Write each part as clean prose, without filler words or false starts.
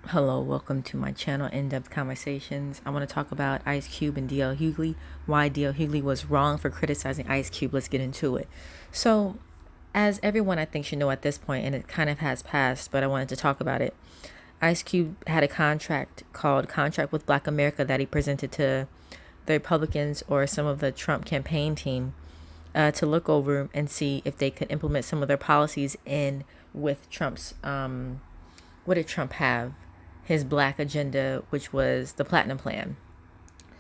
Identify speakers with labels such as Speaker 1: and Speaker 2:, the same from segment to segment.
Speaker 1: Hello, welcome to my channel, In-Depth Conversations. I want to talk about Ice Cube and DL Hughley, why DL Hughley was wrong for criticizing Ice Cube. Let's get into it. So, as everyone I think should know at this point, and it kind of has passed, but I wanted to talk about it. Ice Cube had a contract called Contract with Black America that he presented to the Republicans or some of the Trump campaign team to look over and see if they could implement some of their policies in with Trump's, what did Trump have? His black agenda, which was the Platinum Plan.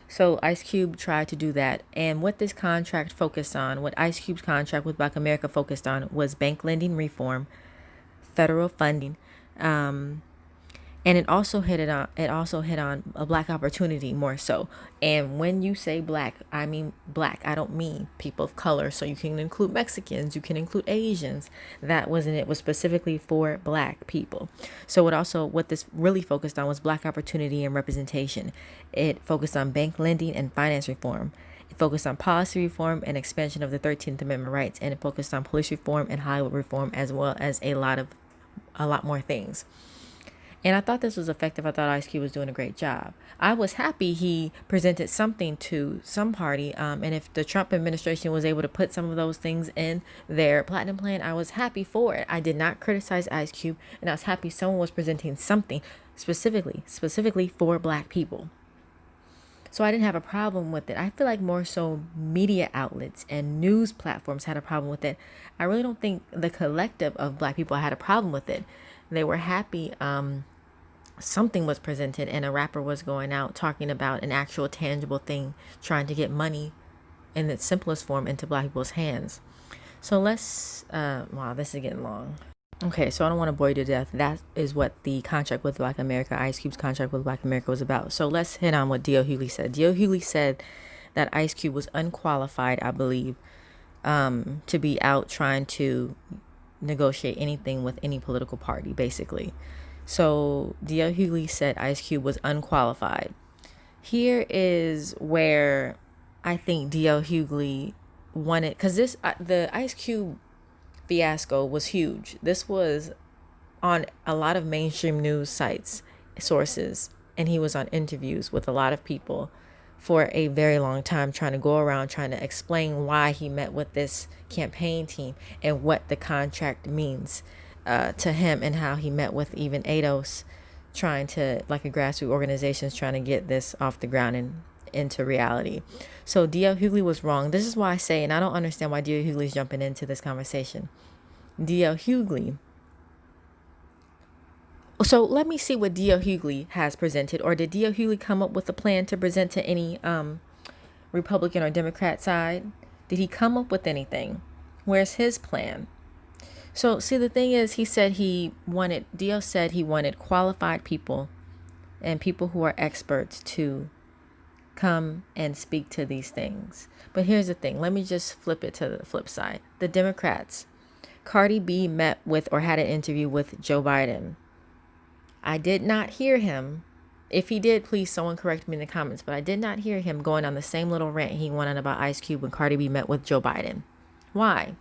Speaker 1: So Ice Cube tried to do that. And what this contract focused on, what Ice Cube's contract with Black America focused on, was bank lending reform, federal funding, and it also hit on a black opportunity more so. And when you say black, I mean black. I don't mean people of color. So you can include Mexicans, you can include Asians. That wasn't it. It was specifically for black people. So what this really focused on was black opportunity and representation. It focused on bank lending and finance reform. It focused on policy reform and expansion of the 13th Amendment rights, and it focused on police reform and Hollywood reform, as well as a lot more things. And I thought this was effective. I thought Ice Cube was doing a great job. I was happy he presented something to some party. And if the Trump administration was able to put some of those things in their platinum plan, I was happy for it. I did not criticize Ice Cube, and I was happy someone was presenting something specifically for black people. So I didn't have a problem with it. I feel like more so media outlets and news platforms had a problem with it. I really don't think the collective of black people had a problem with it. They were happy something was presented and a rapper was going out talking about an actual tangible thing, trying to get money in its simplest form into black people's hands. So wow, this is getting long. Okay, so I don't want to bore you to death. That is what the contract with Black America, Ice Cube's contract with Black America, was about. So let's hit on what DL Hughley said. DL Hughley said that Ice Cube was unqualified, I believe, to be out trying to negotiate anything with any political party, basically. So DL Hughley said Ice Cube was unqualified. Here is where I think DL Hughley wanted, because the Ice Cube fiasco was huge. This was on a lot of mainstream news sources, and he was on interviews with a lot of people for a very long time, trying to go around trying to explain why he met with this campaign team and what the contract means to him, and how he met with even ADOS, trying to, like, a grassroots organizations trying to get this off the ground and into reality. So DL Hughley was wrong. This is why I say, and I don't understand why DL Hughley's jumping into this conversation. DL Hughley. So let me see what DL Hughley has presented, or did DL Hughley come up with a plan to present to any Republican or Democrat side? Did he come up with anything? Where's his plan? So see, the thing is, DL said he wanted qualified people and people who are experts to come and speak to these things. But here's the thing. Let me just flip it to the flip side. The Democrats. Cardi B met with or had an interview with Joe Biden. I did not hear him. If he did, please someone correct me in the comments. But I did not hear him going on the same little rant he went on about Ice Cube when Cardi B met with Joe Biden. Why?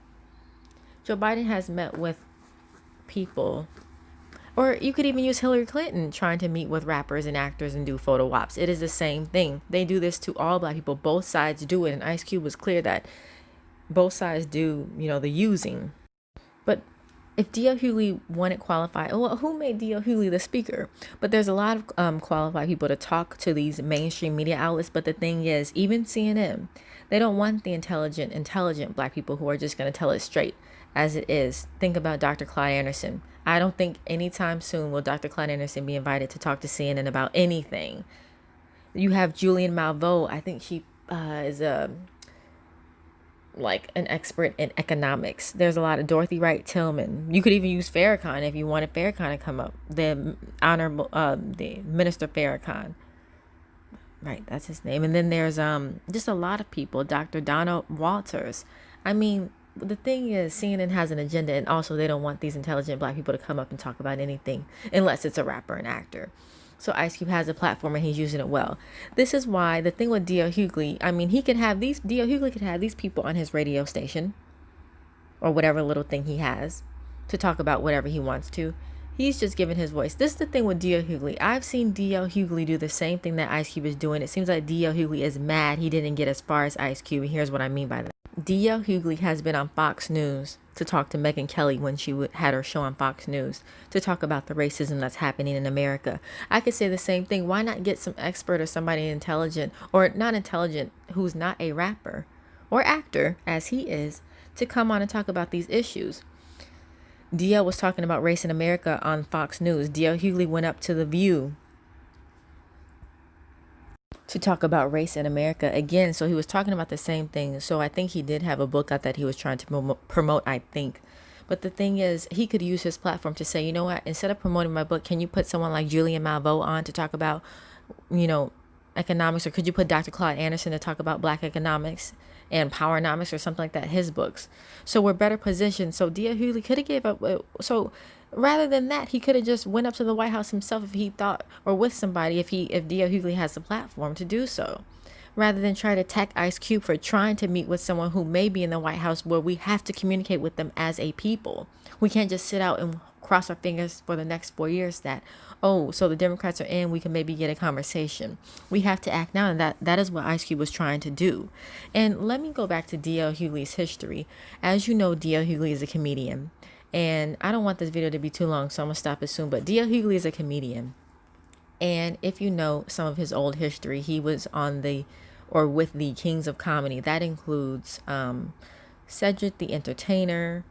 Speaker 1: Joe Biden has met with people, or you could even use Hillary Clinton trying to meet with rappers and actors and do photo ops. It is the same thing. They do this to all black people. Both sides do it. And Ice Cube was clear that both sides do, the using. But if DL Hughley wanted qualified, well, who made DL Hughley the speaker? But there's a lot of qualified people to talk to these mainstream media outlets. But the thing is, even CNN, they don't want the intelligent black people who are just going to tell it straight as it is. Think about Dr. Clyde Anderson. I don't think anytime soon will Dr. Clyde Anderson be invited to talk to CNN about anything. You have Julian Malveaux. I think she is like an expert in economics. There's a lot of Dorothy Wright Tillman. You could even use Farrakhan if you wanted Farrakhan to come up. The Minister Farrakhan. Right, that's his name. And then there's just a lot of people. Dr. Donna Walters. I mean, the thing is, CNN has an agenda, and also they don't want these intelligent black people to come up and talk about anything unless it's a rapper and actor. So Ice Cube has a platform and he's using it well. This is why the thing with DL Hughley, I mean, DL Hughley could have these people on his radio station or whatever little thing he has to talk about whatever he wants to. He's just giving his voice. This is the thing with DL Hughley. I've seen DL Hughley do the same thing that Ice Cube is doing. It seems like DL Hughley is mad he didn't get as far as Ice Cube. And here's what I mean by that. DL Hughley has been on Fox News to talk to Megyn Kelly when she had her show on Fox News to talk about the racism that's happening in America. I could say the same thing. Why not get some expert or somebody intelligent or not intelligent who's not a rapper or actor as he is to come on and talk about these issues? DL was talking about race in America on Fox News. DL Hughley went up to The View to talk about race in America again. So he was talking about the same thing. So I think he did have a book out that he was trying to promote, I think. But the thing is, he could use his platform to say, you know what, instead of promoting my book, can you put someone like Julian Malveaux on to talk about, economics? Or could you put Dr. Claude Anderson to talk about Black economics and Powernomics or something like that, his books? So we're better positioned. So DL Hughley could have gave up. So rather than that, he could have just went up to the White House himself if he thought, or with somebody, if DL Hughley has the platform to do so, rather than try to attack Ice Cube for trying to meet with someone who may be in the White House, where we have to communicate with them as a people. We can't just sit out and cross our fingers for the next 4 years that, oh, so the Democrats are in, we can maybe get a conversation. We have to act now, and that is what Ice Cube was trying to do. And let me go back to DL Hughley's history. As you know, DL Hughley is a comedian, and I don't want this video to be too long, so I'm gonna stop it soon. But DL Hughley is a comedian, and if you know some of his old history, he was on with the Kings of Comedy. That includes Cedric the Entertainer,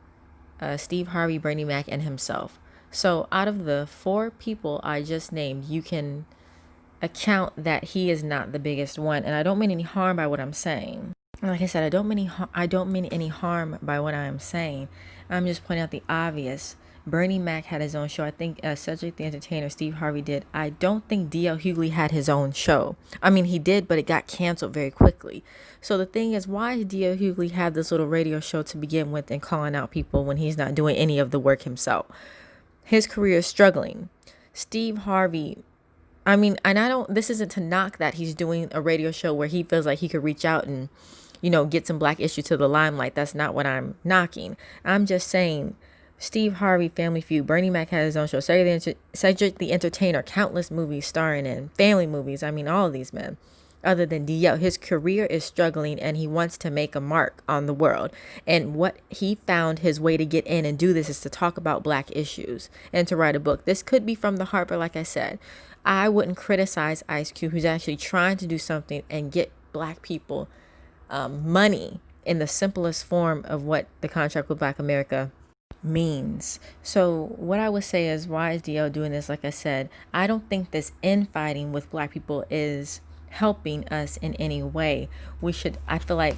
Speaker 1: Steve Harvey, Bernie Mac, and himself. So out of the 4 people I just named, you can account that he is not the biggest one. And I don't mean any harm by what I'm saying. Like I said, I don't mean any harm by what I am saying. I'm just pointing out the obvious. Bernie Mac had his own show. I think Cedric the Entertainer, Steve Harvey did. I don't think DL Hughley had his own show. I mean, he did, but it got canceled very quickly. So the thing is, why does DL Hughley have this little radio show to begin with and calling out people when he's not doing any of the work himself? His career is struggling. Steve Harvey, I mean, and this isn't to knock that he's doing a radio show where he feels like he could reach out and, get some Black issue to the limelight. That's not what I'm knocking. I'm just saying, Steve Harvey, Family Feud, Bernie Mac had his own show, Cedric the Entertainer, countless movies starring in, family movies. I mean, all of these men. Other than DL, his career is struggling, and he wants to make a mark on the world. And what he found his way to get in and do this is to talk about Black issues and to write a book. This could be from the heart, but like I said, I wouldn't criticize Ice Cube, who's actually trying to do something and get Black people money in the simplest form of what the contract with Black America means. So what I would say is, why is DL doing this? Like I said, I don't think this infighting with Black people is helping us in any way. We should, I feel like,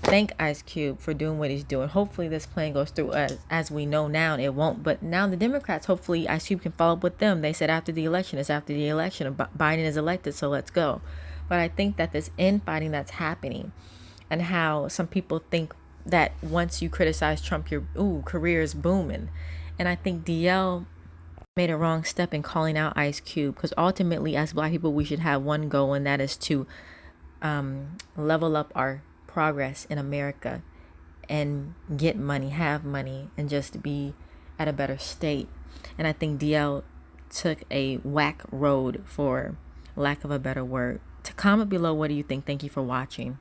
Speaker 1: thank Ice Cube for doing what he's doing. Hopefully this plan goes through, as we know now. It won't, but now the Democrats, hopefully Ice Cube can follow up with them. They said after the election, Biden is elected, so let's go. But I think that this infighting that's happening, and how some people think that once you criticize Trump, your career is booming. And I think DL made a wrong step in calling out Ice Cube, because ultimately, as Black people, we should have one goal, and that is to level up our progress in America and get money, have money, and just be at a better state. And I think DL took a whack road, for lack of a better word. To comment below, what do you think? Thank you for watching.